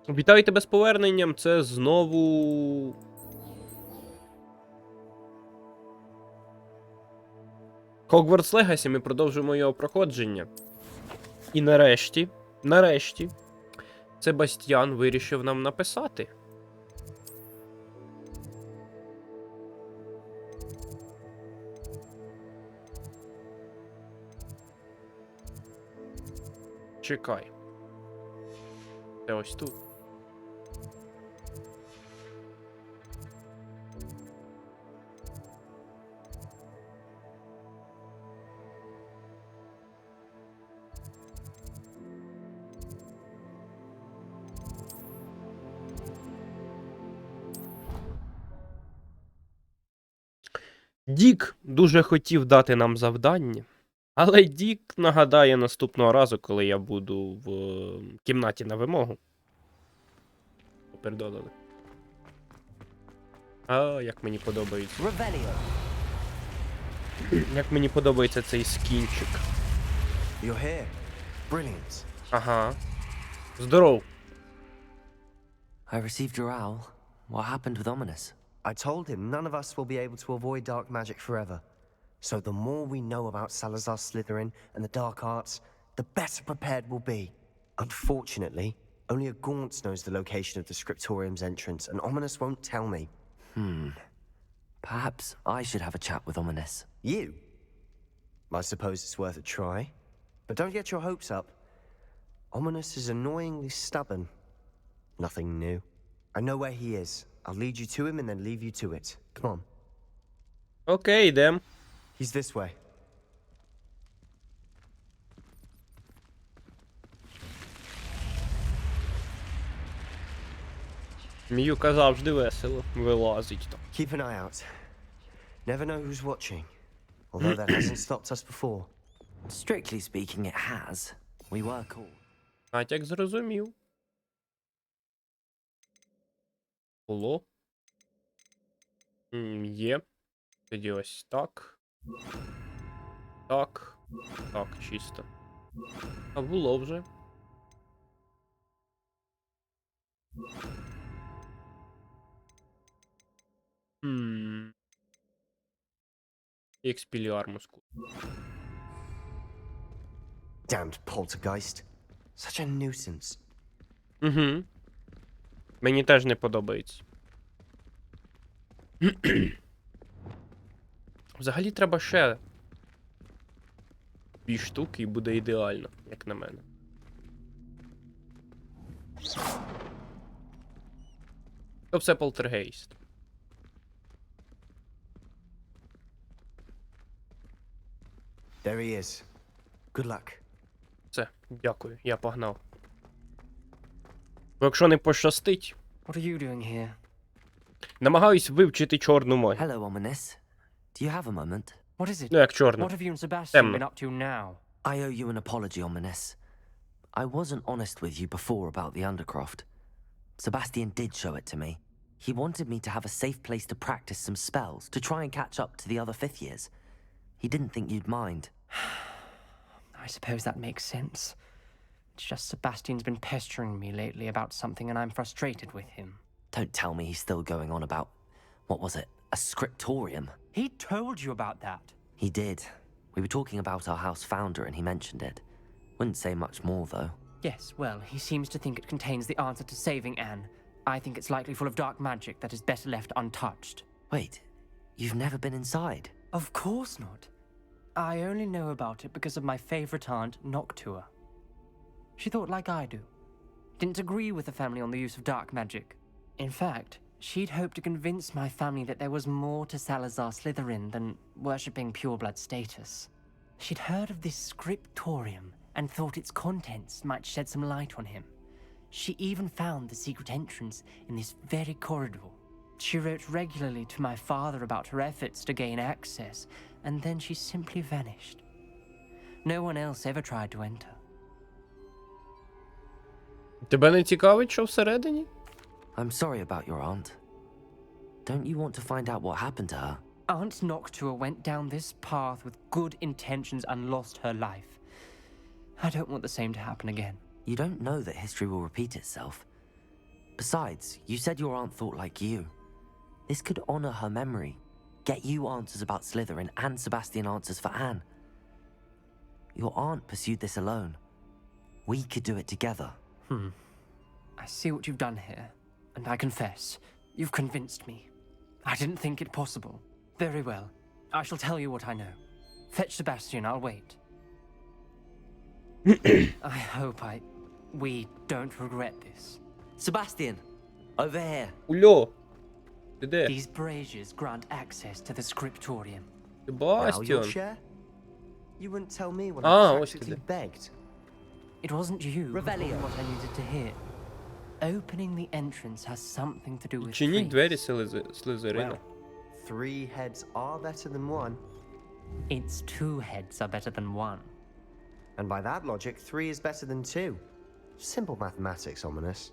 Вітаю тебе з поверненням, це знову... Hogwarts Legacy, ми продовжуємо його проходження. І нарешті, Себастьян вирішив нам написати. Чекай. Це ось тут. Дік дуже хотів дати нам завдання, але Дік нагадає наступного разу, коли я буду в кімнаті на вимогу. Передодали. А, як мені подобається. Як мені подобається цей скінчик. You're here. Brilliant. Ага. Здоров. I received your owl. What happened with Ominous? I told him none of us will be able to avoid dark magic forever. So the more we know about Salazar Slytherin and the dark arts, the better prepared we'll be. Unfortunately, only a Gaunt knows the location of the Scriptorium's entrance, and Ominous won't tell me. Perhaps I should have a chat with Ominous. You? I suppose it's worth a try. But don't get your hopes up. Ominous is annoyingly stubborn. Nothing new. I know where he is. I'll lead you to him and then leave you to it. Come on. Окей, йдем. He's this way. Міюка завжди весело вилазить там. Keep an eye out. Never know who's watching. Although that hasn't stopped us before. Strictly speaking, it has. We were caught. Натяк зрозумів. Було. Є. Тоді ось так. Так. Так, чисто. А було вже. Експіліармуску. Damned poltergeist. Such a nuisance. Угу. Мені теж не подобається. Взагалі треба ще 2 штуки і буде ідеально, як на мене. То все полтергейст. There he is. Good luck. Все, дякую, я погнав. Бо якщо не пощастить, What are you doing here? намагаюсь вивчити чорну магію. Hello, Ominous. Do you have a moment? What is it? Ну, як чорну. What have you and Sebastian Темно. been up to now? I owe you an apology, Ominous. I wasn't honest with you before about the Undercroft. Sebastian did show it to me. He wanted me to have a safe place to practice some spells, to try and catch up to the other fifth years. He didn't think you'd mind. I suppose that makes sense. It's just Sebastian's been pestering me lately about something and I'm frustrated with him. Don't tell me he's still going on about, what was it, a scriptorium? He told you about that. He did. We were talking about our house founder and he mentioned it. Wouldn't say much more, though. Yes, well, he seems to think it contains the answer to saving Anne. I think it's likely full of dark magic that is better left untouched. Wait, you've never been inside? Of course not. I only know about it because of my favorite aunt, Noctua. She thought like I do. Didn't agree with the family on the use of dark magic. In fact, she'd hoped to convince my family that there was more to Salazar Slytherin than worshipping pureblood status. She'd heard of this scriptorium and thought its contents might shed some light on him. She even found the secret entrance in this very corridor. She wrote regularly to my father about her efforts to gain access, and then she simply vanished. No one else ever tried to enter. Тебе не цікавить, що всередині? I'm sorry about your aunt. Don't you want to find out what happened to her? Aunt Noctua went down this path with good intentions and lost her life. I don't want the same to happen again. You don't know that history will repeat itself. Besides, you said your aunt thought like you. This could honor her memory, get you answers about Slytherin and Sebastian answers for Anne. Your aunt pursued this alone. We could do it together. I see what you've done here, and I confess, you've convinced me. I didn't think it possible. Very well. I shall tell you what I know. Fetch Sebastian, I'll wait. I hope we don't regret this. Sebastian, over here. Ульо! Ти де? These braziers grant access to the scriptorium. Now your Себастьян. share? You wouldn't tell me when Ah, I ось practically туди. begged. It wasn't you who Revelio. told me what I needed to hear. Opening the entrance has something to do with Чиніть двері fates. Слизерина. Well, 3 heads are better than 1. Its 2 heads are better than 1. And by that logic, 3 is better than 2. Simple mathematics, ominous.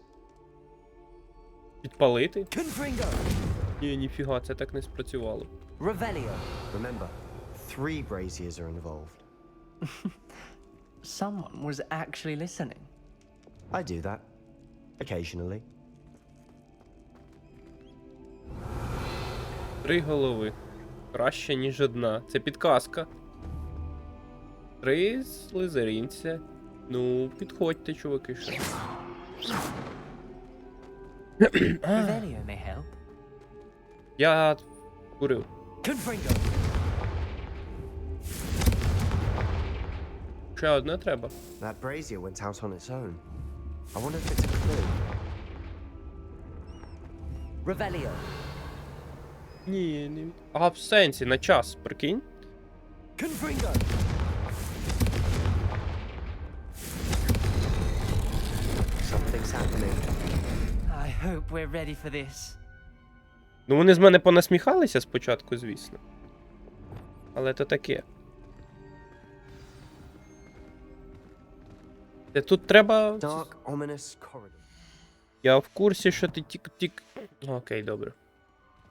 Підпалити? Confringo. Ні, ніфіга, це так не спрацювало. Revelio. Remember, 3 braziers are involved. Someone was actually listening. I do that. Occasionally. 3 голови. Краще, ніж одна. Це підказка. 3 слизеринця. Ну, підходьте, чуваки, ще. Revelio may help. Я курив. Confringo. Ще одне треба. That brazier went out on its own. I wonder if it's a clue. Revelio. Ні, не... А, в сенсі, на час, прикинь? Confringo. Something's happening. I hope we're ready for this. Ну, вони з мене понасміхалися спочатку, звісно. Але то таке. Тут треба... Dark, ominous corridor. Я в курсі, що ти тік-тік... Окей, добре.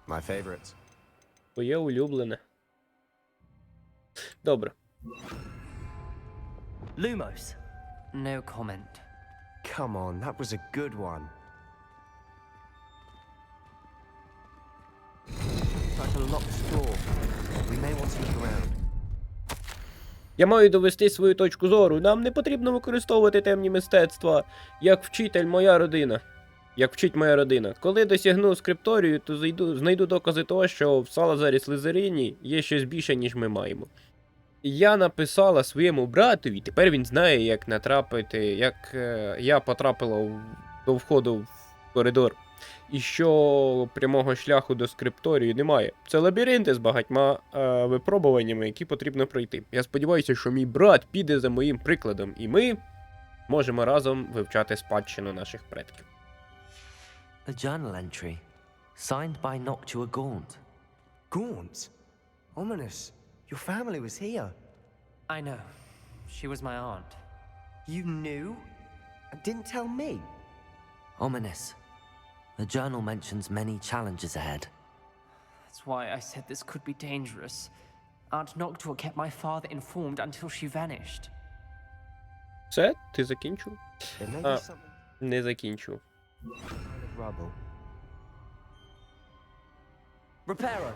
My favorites. Твоє улюблене. Добре. Lumos. No comment. Come on, that was a good one. It's like a locked door. We may want to look around. Я маю довести свою точку зору. Нам не потрібно використовувати темні мистецтва. Як вчитель моя родина. Як вчить моя родина. Коли досягну скрипторію, то знайду докази того, що в Салазарі Слизерині є щось більше, ніж ми маємо. Я написала своєму братові, тепер він знає, як натрапити, як я потрапила до входу в коридор. І що прямого шляху до скрипторію немає. Це лабіринти з багатьма випробуваннями, які потрібно пройти. Я сподіваюся, що мій брат піде за моїм прикладом, і ми можемо разом вивчати спадщину наших предків. A journal entry. Signed by Noctua Gaunt. Gaunt? Ominous. Your family was here. I know. She was my aunt. You knew? And didn't tell me? Ominous. The journal mentions many challenges ahead. That's why I said this could be dangerous. Aunt Noctua kept my father informed until she vanished. Все? Ти закінчив? There may be Ah. something Не закінчив. kind of rubble. Reparo.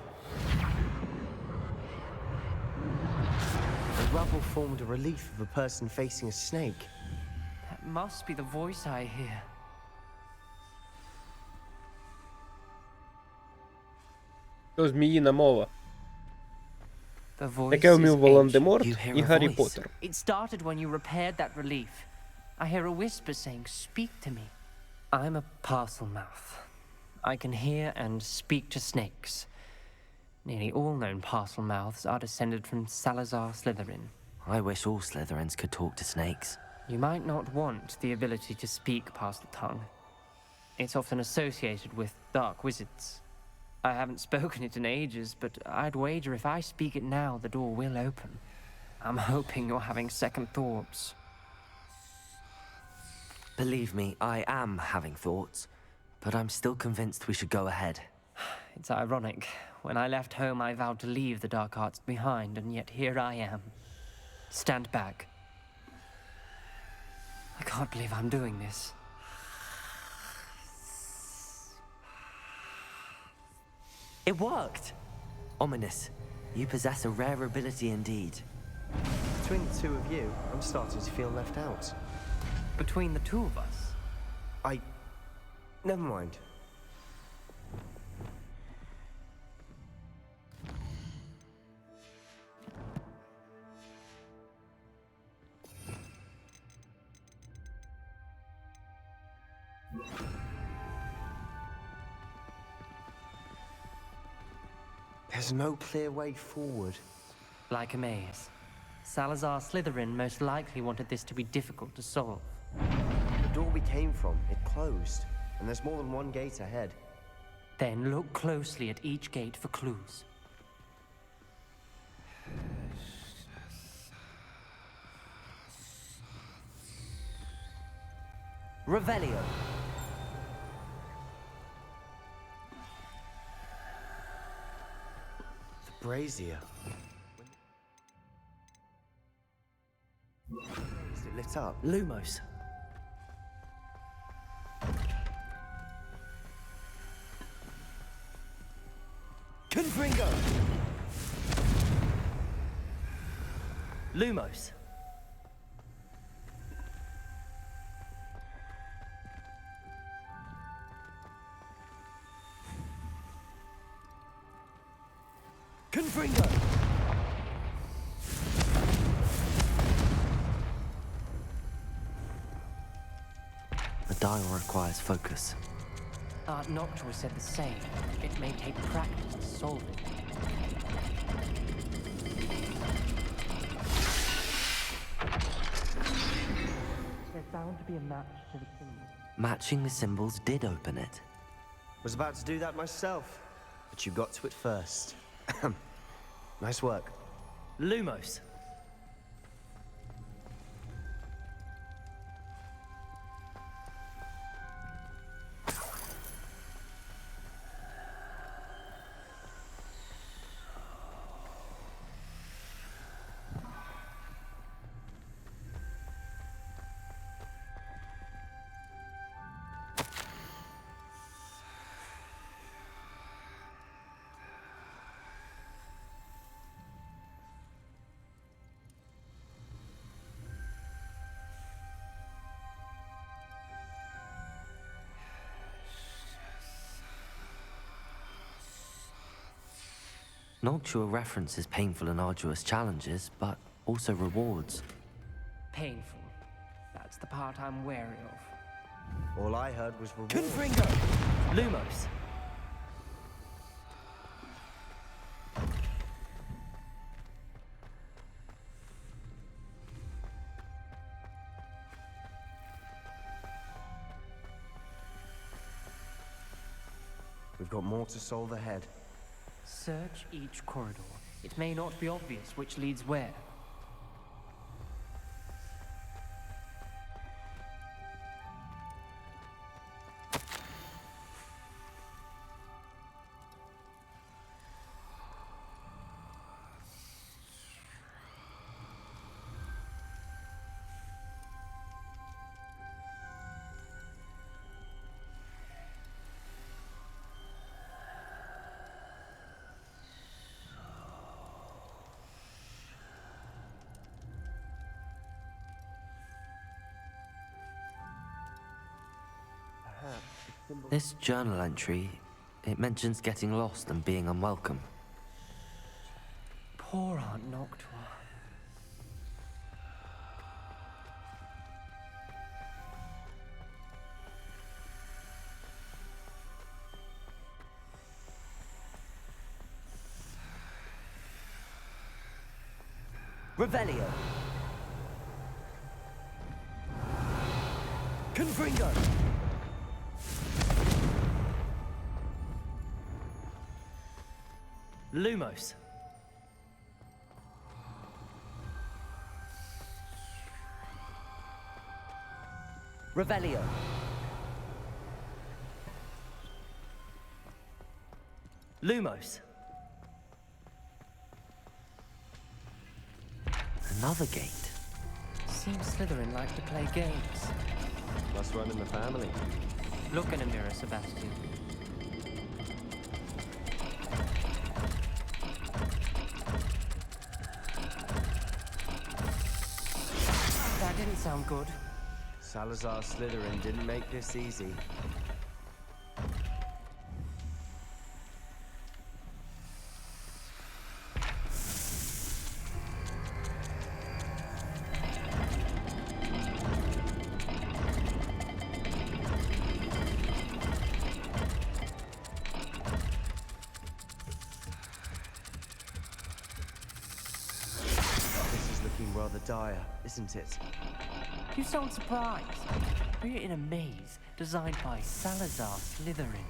The rubble formed a relief of a person facing a snake. That must be the voice I hear. То зміїна мова. The voice Таке is вмів ancient. Волан-де-Морт You hear і a Гаррі voice. Поттер. It started when you repaired that relief. I hear a whisper saying, "Speak to me." I'm a parcel mouth. I can hear and speak to snakes. Nearly all known parcel mouths are descended from Salazar Slytherin. I wish all Slytherins could talk to snakes. You might not want the ability to speak parcel tongue. It's often associated with dark wizards. I haven't spoken it in ages, but I'd wager if I speak it now, the door will open. I'm hoping you're having second thoughts. Believe me, I am having thoughts, but I'm still convinced we should go ahead. It's ironic. When I left home, I vowed to leave the dark arts behind, and yet here I am. Stand back. I can't believe I'm doing this. It worked! Ominous. You possess a rare ability indeed. Between the two of you, I'm starting to feel left out. Between the two of us. Never mind. There's no clear way forward. Like a maze. Salazar Slytherin most likely wanted this to be difficult to solve. The door we came from, it closed, and there's more than one gate ahead. Then look closely at each gate for clues. Revelio. The brazier. Is it lit up? Lumos. Confringo! Lumos. Confringo! The dial requires focus. Art Noctua said the same. It may take practice to solve it. There's bound to be a match to the symbol. Matching the symbols did open it. Was about to do that myself, but you got to it first. Nice work. Lumos. Noctua references painful and arduous challenges, but also rewards. Painful. That's the part I'm wary of. All I heard was reward. Confringo! Lumos. We've got more to solve ahead. Search each corridor. It may not be obvious which leads where. This journal entry, it mentions getting lost and being unwelcome. Poor Aunt Noctua. Revelio. Confringo. Lumos. Revelio. Lumos. Another gate. Seems Slytherin like to play games. Must run in the family. Look in a mirror, Sebastian. sound good. Salazar Slytherin didn't make this easy. This is looking rather dire, isn't it? You sound surprised. We're in a maze designed by Salazar Slytherin.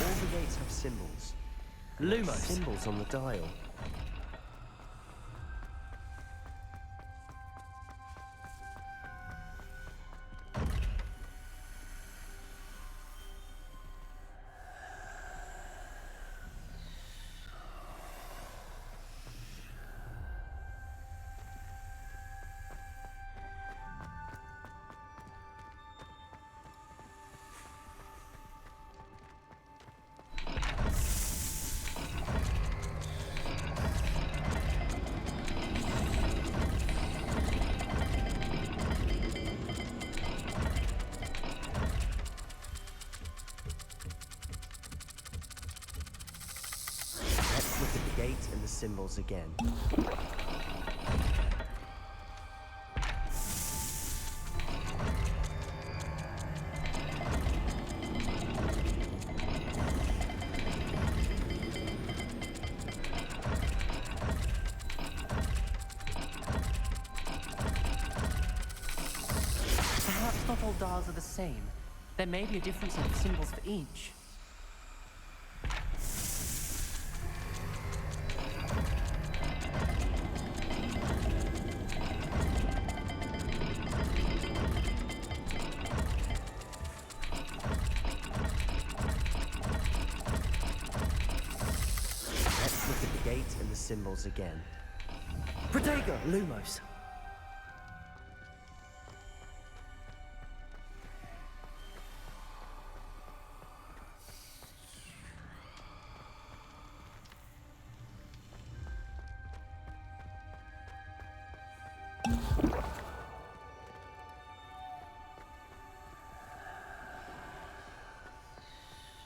All the gates have symbols. Lumos. Symbols on the dial. Let's look at the gate and the symbols again. Perhaps not all dials are the same. There may be a different set of symbols for each. Let's look at the gate and the symbols again. Protego! Lumos.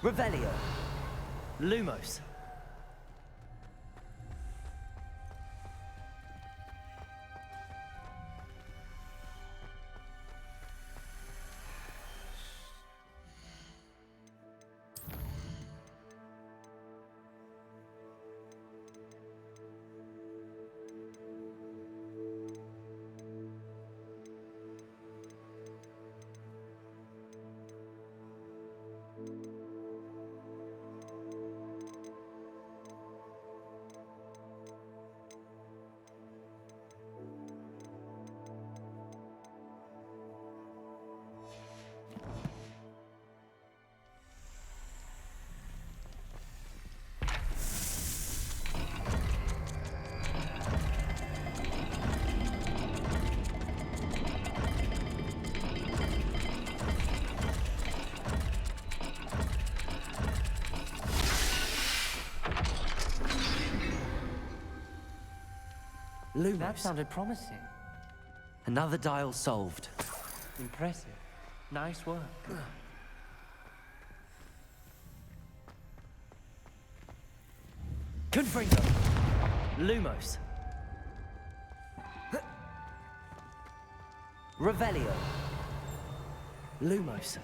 Revelio. Lumos. Lumos. That sounded promising. Another dial solved. Impressive. Nice work. Confringo. Lumos. Revelio. Lumos.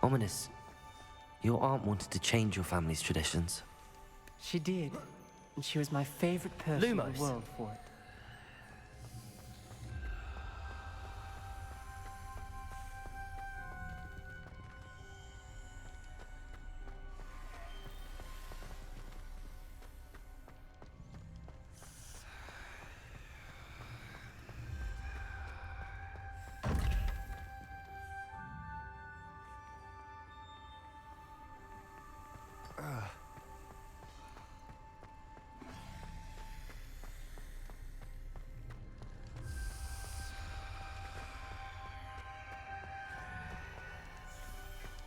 Ominous. Your aunt wanted to change your family's traditions. She did. And she was my favorite person in Lumos. the world for it.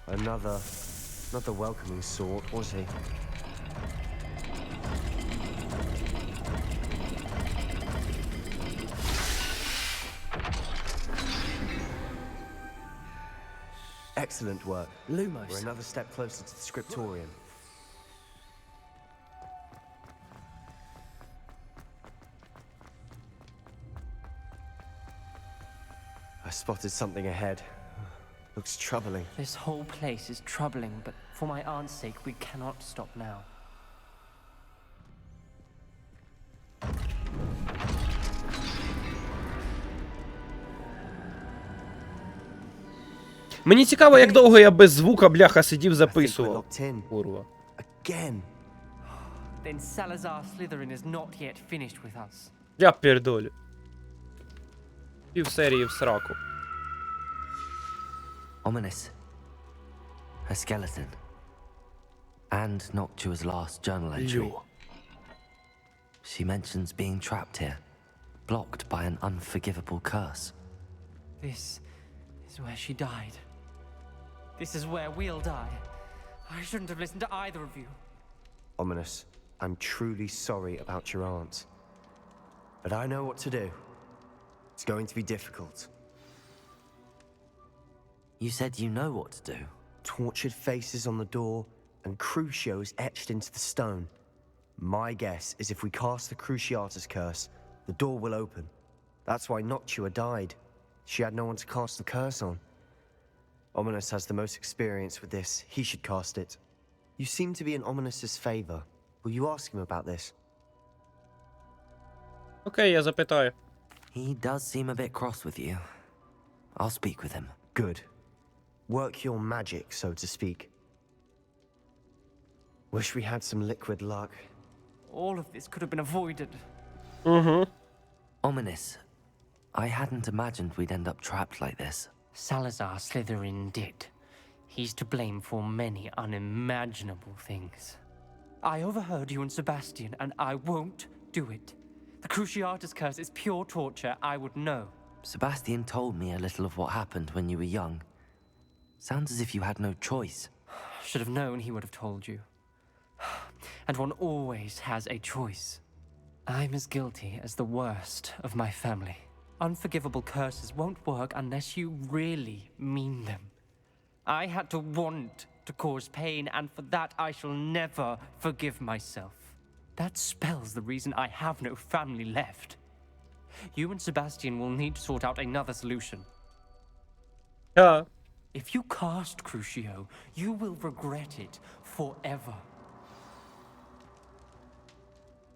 Not the welcoming sort, was he? Excellent work. Lumos. We're another step closer to the scriptorium. I spotted something ahead. Looks troubling. This whole place is troubling, but for my aunt's sake, we cannot stop now. Мені цікаво, як довго я без звука, бляха, сидів, I think we're записував. locked in. Курва. Again. Then Salazar Slytherin is not yet finished with us. Я пердолю. Пів серії в сраку. Ominous. A skeleton. And Noctua's last journal entry. She mentions being trapped here, blocked by an unforgivable curse. This is where she died. This is where we'll die. I shouldn't have listened to either of you. Ominous, I'm truly sorry about your aunt. But I know what to do. It's going to be difficult. You said you know what to do. Tortured faces on the door, and Crucio is etched into the stone. My guess is if we cast the Cruciatus curse, the door will open. That's why Noctua died. She had no one to cast the curse on. Ominous has the most experience with this. He should cast it. You seem to be in Ominous's favor. Will you ask him about this? Окей, я запитаю. He does seem a bit cross with you. I'll speak with him. Good. Work your magic, so to speak. Wish we had some liquid luck. All of this could have been avoided. Угу. Ominous. I hadn't imagined we'd end up trapped like this. Salazar Slytherin did. He's to blame for many unimaginable things. I overheard you and Sebastian, and I won't do it. The Cruciatus curse is pure torture, I would know. Sebastian told me a little of what happened when you were young. Sounds as if you had no choice. Should have known he would have told you. And one always has a choice. I'm as guilty as the worst of my family. Unforgivable curses won't work unless you really mean them. I had to want to cause pain, and for that I shall never forgive myself. That spells the reason I have no family left. You and Sebastian will need to sort out another solution. Ja. If you cast Crucio, you will regret it forever.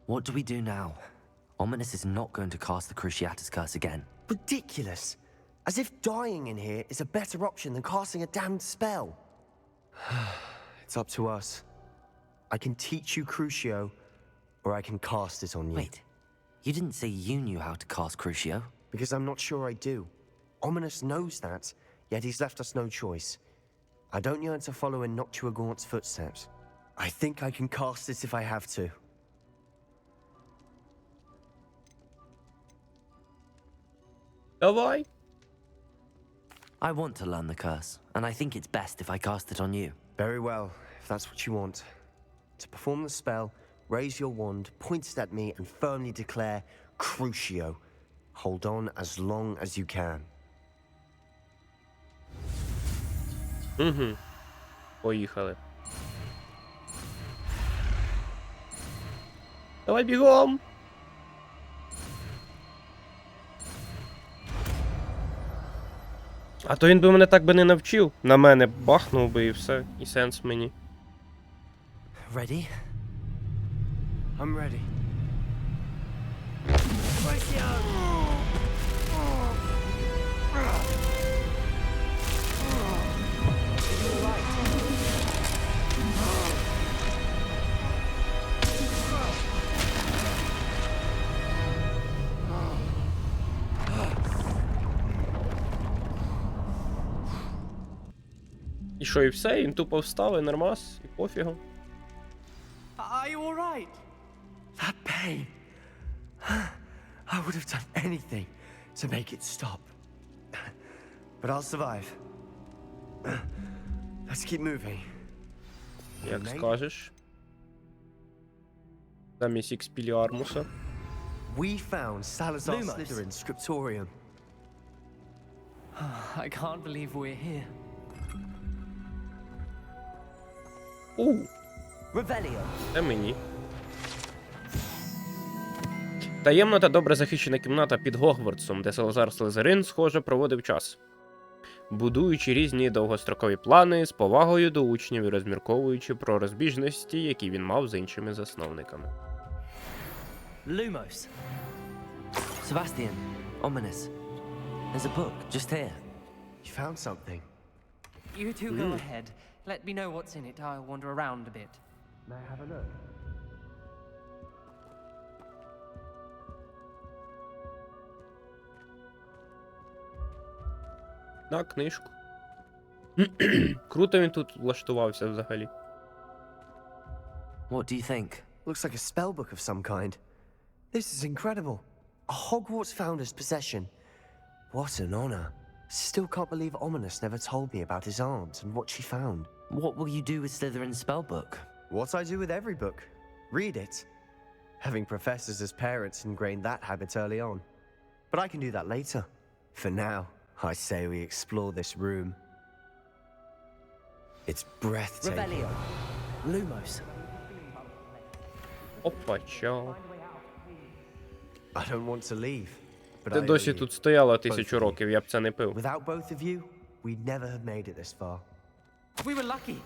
What do we do now? Ominous is not going to cast the Cruciatus curse again. Ridiculous. As if dying in here is a better option than casting a damned spell. It's up to us. I can teach you Crucio, or I can cast it on you. Wait, you didn't say you knew how to cast Crucio? Because I'm not sure I do. Ominous knows that, yet he's left us no choice. I don't yearn to follow in Noctua Gaunt's footsteps. I think I can cast it if I have to. Давай. I want to learn the curse, and I think it's best if I cast it on you. Very well, if that's what you want. To perform the spell, raise your wand, point it at me, and firmly declare Crucio. Hold on as long as you can. Угу. Поїхали. Давай бігом. А то він би мене так би не навчив. На мене бахнув би і все. І сенс мені. Ready? I'm ready. І що, і все? Він тупо встав, і нормас, і пофігу. Are you all right? That pain. I would have done anything to make it stop. But I'll survive. Let's keep moving. Як Mate? скажеш. Замість Експіліармуса. We found Salazar Lumos. Slytherin's scriptorium. I can't believe we're here. Revelio. Це мені. Таємна та добре захищена кімната під Гогвартсом, де Салазар Слизерин, схоже, проводив час. Будуючи різні довгострокові плани з повагою до учнів і розмірковуючи про розбіжності, які він мав з іншими засновниками. Lumos. Sebastian, ominous. There's a book just here. You found something. You two go ahead. Let me know what's in it. I'll wander around a bit. May I have a look? На книжку. Круто він тут влаштувався взагалі. What do you think? Looks like a spell book of some kind. This is incredible. A Hogwarts founder's possession. What an honor. Still can't believe Ominous never told me about his aunt and what she found. What will you do with Slytherin's spellbook? What I do with every book. Read it. Having professors as parents ingrained that habit early on. But I can do that later. For now, I say we explore this room. It's breathtaking. Revelio. Lumos. Опача. I don't want to leave, but Ти I досі owe you. тут стояла 1000 років, я б це не пив. Without both of you, we'd never have made it this far. We were lucky.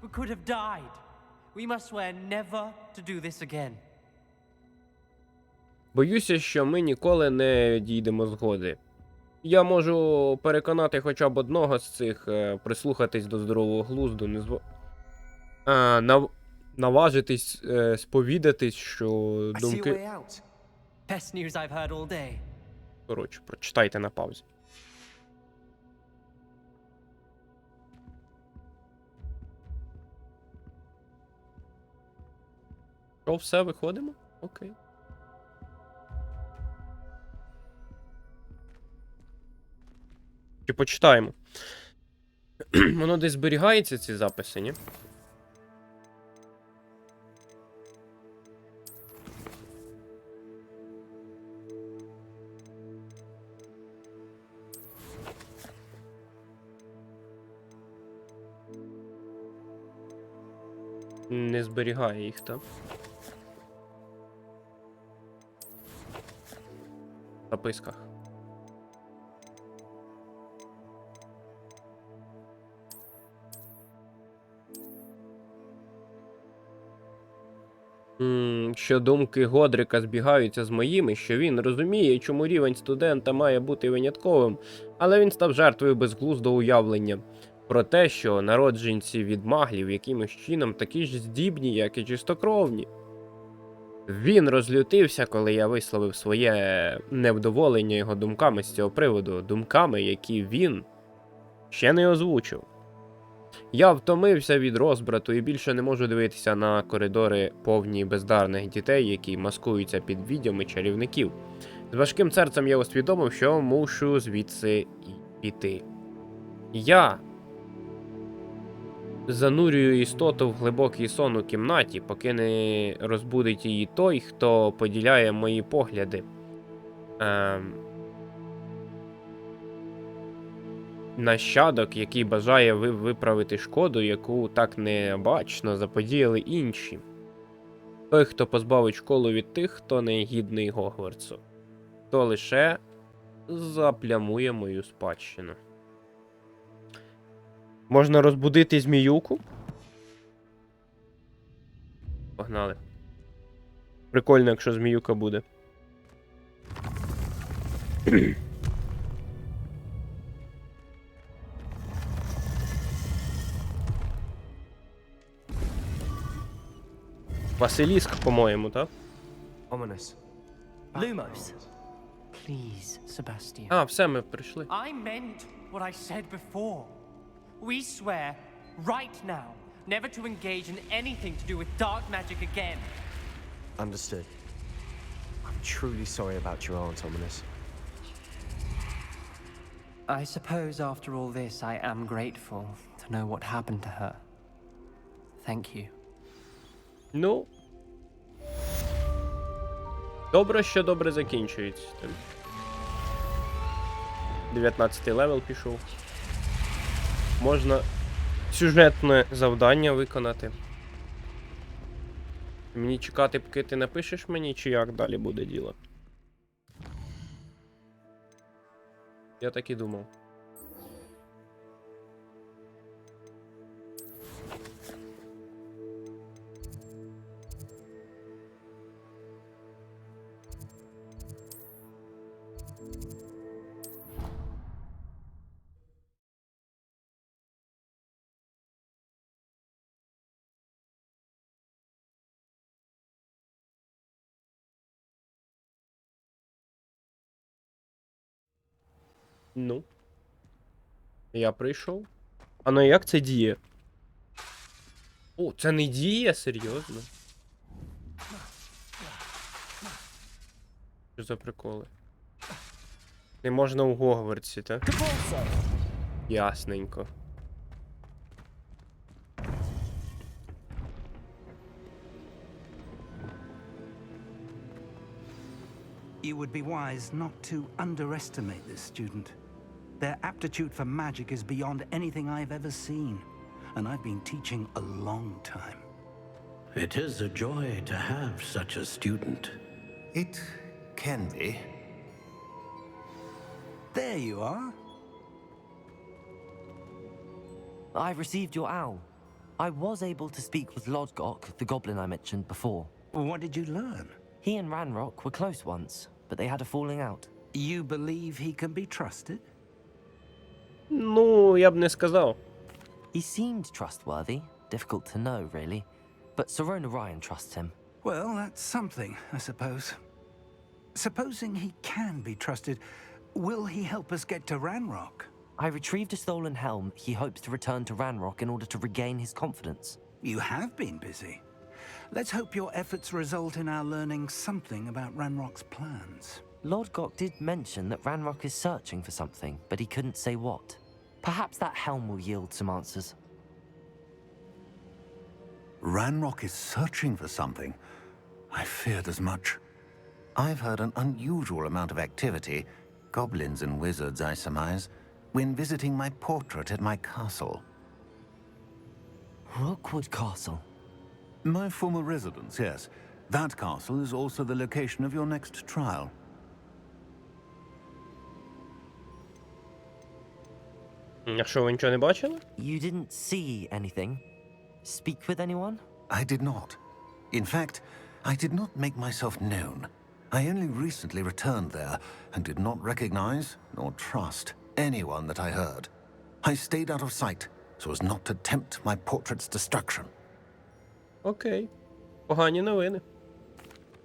We could have died. We must swear never to do this again. Боюся, що ми ніколи не дійдемо згоди. Я можу переконати хоча б одного з цих прислухатись до здорового глузду, наважитись сповідатись, що I see a думки... way out. Best news I've heard all day. Коротше, прочитайте на паузі. Що, все, виходимо? Окей. Чи почитаємо? Воно десь зберігається, ці записи, ні? Не зберігає їх, так? В записках. Що думки Годрика збігаються з моїми, що він розуміє, чому рівень студента має бути винятковим, але він став жертвою безглуздого уявлення про те, що народженці від маглів якимось чином такі ж здібні, як і чистокровні. Він розлютився, коли я висловив своє невдоволення його думками з цього приводу, думками, які він ще не озвучив. Я втомився від розбрату і більше не можу дивитися на коридори повні бездарних дітей, які маскуються під відьом чарівників. З важким серцем я усвідомив, що мушу звідси піти. Я занурюю істоту в глибокий сон у кімнаті, поки не розбудить її той, хто поділяє мої погляди. Нащадок, який бажає виправити шкоду, яку так необачно заподіяли інші. Той, хто позбавить школу від тих, хто не гідний Гогвартсу. То лише заплямує мою спадщину. Можна розбудити зміюку? Погнали. Прикольно, якщо зміюка буде. Василіск, по-моєму, так? Ominous. Lumos. Please, Sebastian. А, все, ми прийшли. I meant what I said before. We swear, right now, never to engage in anything to do with dark magic again. Understood. I'm truly sorry about your aunt, Ominous. I suppose after all this I am grateful, to know what happened to her. Thank you. Ну. Добре, що добре закінчується. 19-й левел пішов. Можна сюжетне завдання виконати. Мені чекати, поки ти напишеш мені, чи як далі буде діло? Я так і думав. Ну. Я прийшов. А ну як це діє? О, це не діє? Серйозно? Що за приколи? Не можна у Гогвартсі, так? Ясненько. You would be wise not to underestimate this student. Their aptitude for magic is beyond anything I've ever seen, and I've been teaching a long time. It is a joy to have such a student. It can be. There you are. I received your owl. I was able to speak with Lodgok, the goblin I mentioned before. What did you learn? He and Ranrock were close once, but they had a falling out. You believe he can be trusted? Ну, я б не сказав. He seemed trustworthy, difficult to know, really, but Sirona Ryan trusts him. Well, that's something, I suppose. Supposing he can be trusted, will he help us get to Ranrock? I retrieved a stolen helm he hopes to return to Ranrock in order to regain his confidence. You have been busy. Let's hope your efforts result in our learning something about Ranrock's plans. Lodgok did mention that Ranrock is searching for something, but he couldn't say what. Perhaps that helm will yield some answers. Ranrock is searching for something. I feared as much. I've heard an unusual amount of activity, goblins and wizards, I surmise, when visiting my portrait at my castle. Rookwood Castle. My former residence, yes. That castle is also the location of your next trial. А що, ви нічого не бачили? You didn't see anything? Speak with anyone? I did not. In fact, I did not make myself known. I only recently returned there and did not recognize nor trust anyone that I heard. I stayed out of sight so as not to tempt my portrait's destruction. Окей. Погані новини.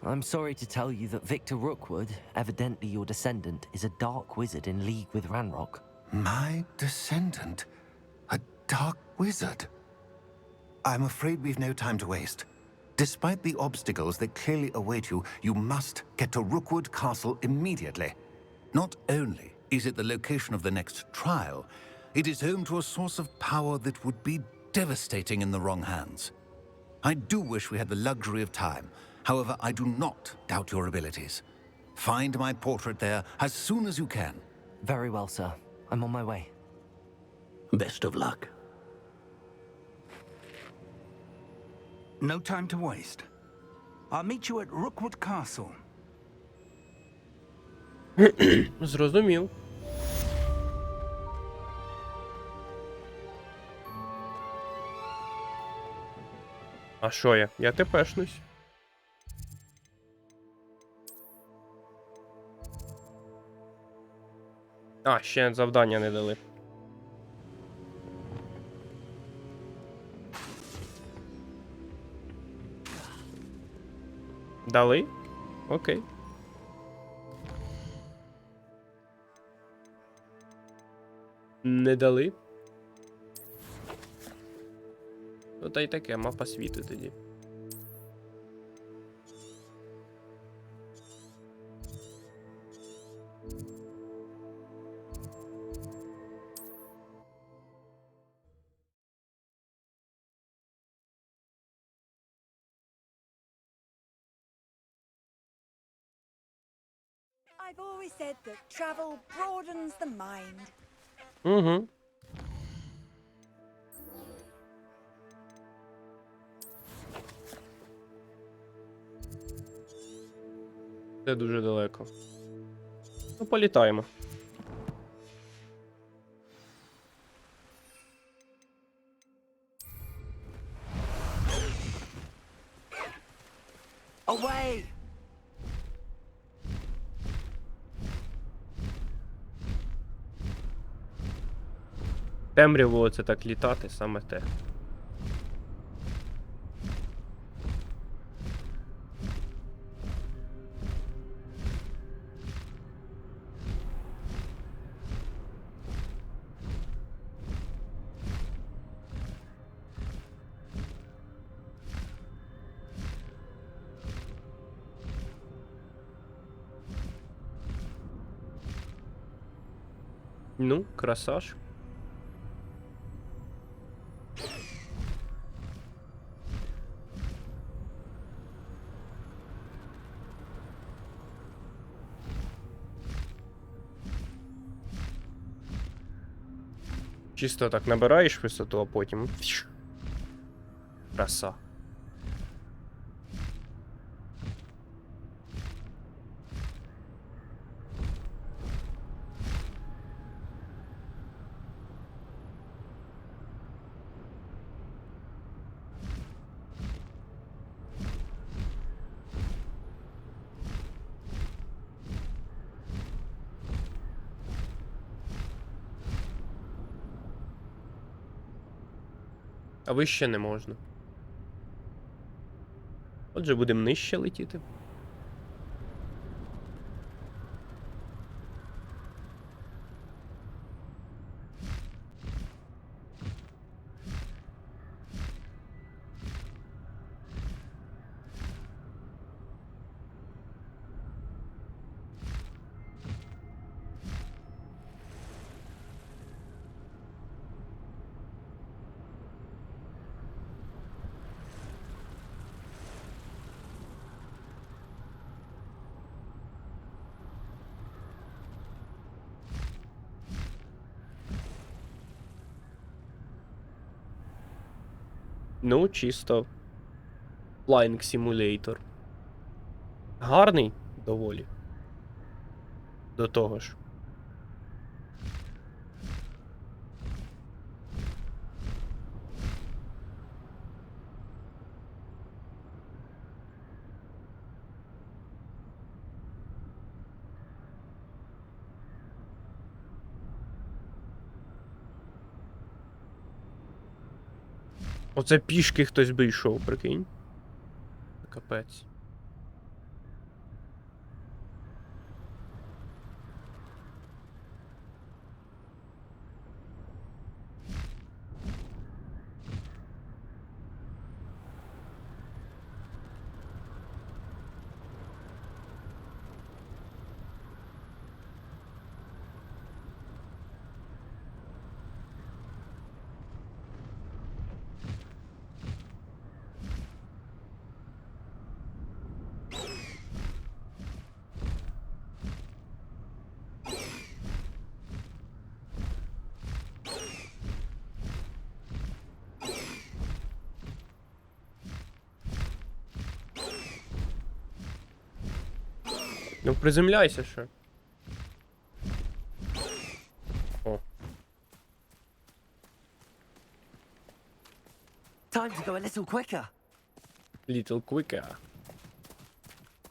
I'm sorry to tell you that Victor Rookwood, evidently your descendant, is a dark wizard in league with Ranrock. My descendant? A dark wizard? I'm afraid we've no time to waste. Despite the obstacles that clearly await you, you must get to Rookwood Castle immediately. Not only is it the location of the next trial, it is home to a source of power that would be devastating in the wrong hands. I do wish we had the luxury of time. However, I do not doubt your abilities. Find my portrait there as soon as you can. Very well, sir. I'm on my way. Best of luck. No time to waste. I'll meet you at Rookwood Castle. Зрозумів. А що я? Я тепешнусь. А, ще завдання не дали. Дали? Окей. Не дали? Ну та й таке, мапа світу тоді. I've always said that travel broadens the mind. Угу. Це дуже далеко. Ну, політаємо. Away! Темряву оце так літати, саме те. Ну, красаж. Чисто так набираєш висоту, а потім. Фш. Краса. А вище не можна. Отже, будемо нижче летіти. Ну, чисто. Flying Simulator. Гарний доволі. До того ж. Оце пішки хтось би йшов, прикинь. Капець. Ну, приземляйся ще. О. Time to go a little quicker. Little Quicker.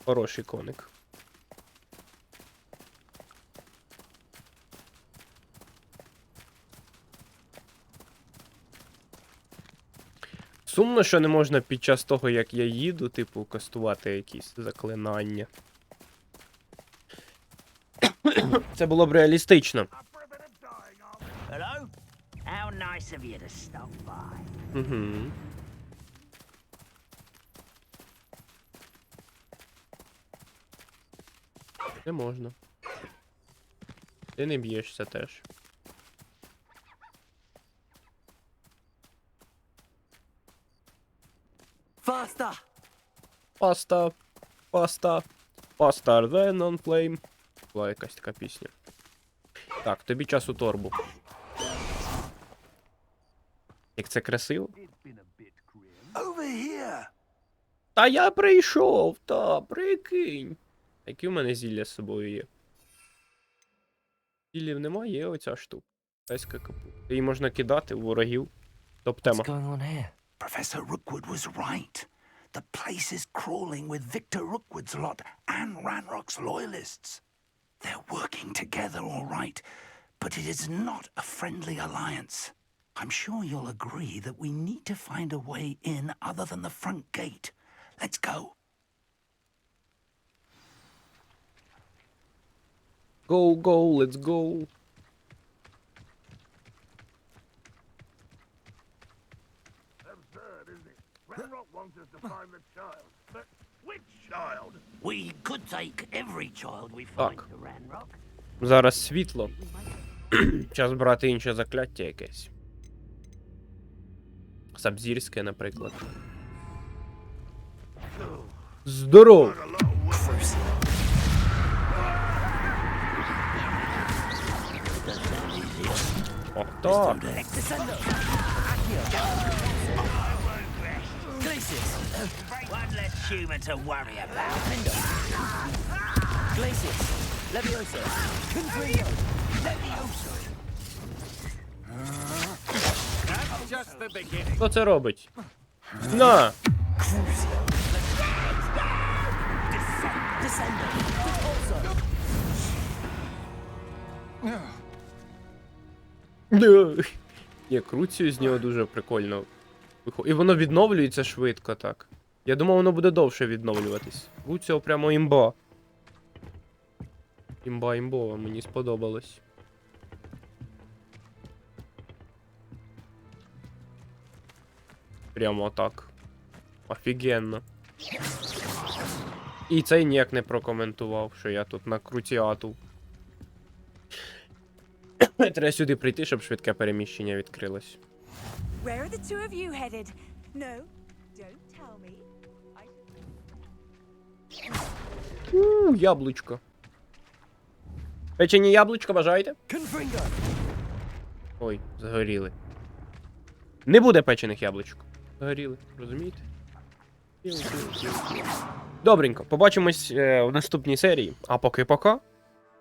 Хороший коник. Сумно, що не можна під час того, як я їду, типу, кастувати якісь заклинання. Це було б реалістично. Hello? How nice of you to stop by. Угу. Не можна. Ти не б'єшся теж. Faster! Pasta. Pasta. Faster than on flame. Була якась така пісня. Так, тобі час у торбу. Як це красиво. Over here! Та я прийшов, та, прикинь. Які в мене зілля з собою є? Зіллів немає, є оця штука. Песька капу. Її можна кидати у ворогів. What's Топ-тема. going on here? Professor Rookwood was right. The place is crawling with Victor Rookwood's lot and Ranrock's loyalists. They're working together all right, but it is not a friendly alliance. I'm sure you'll agree that we need to find a way in other than the front gate. Let's go. Go, let's go. We could take every child we find Так. to Ranrock. Зараз світло. Час брати інше закляття якесь. Сабзірське, наприклад. Здоров! О, так. One less human to worry about. Хто це робить? На! Ні, КРУЦІО з нього дуже прикольно. І воно відновлюється швидко так. Я думав, воно буде довше відновлюватись. КРУЦІО прямо імба. Імба імбова, мені сподобалось. Прямо так. Офігенно. І цей ніяк не прокоментував, що я тут на КРУЦІАТу. Треба сюди прийти, щоб швидке переміщення відкрилось. Where are the two of you headed? No, don't tell me. Яблучко. Печені яблучко бажаєте? Ой, згоріли. Не буде печених яблучок. Згоріли, розумієте? Добренько, побачимось в наступній серії. А поки пока.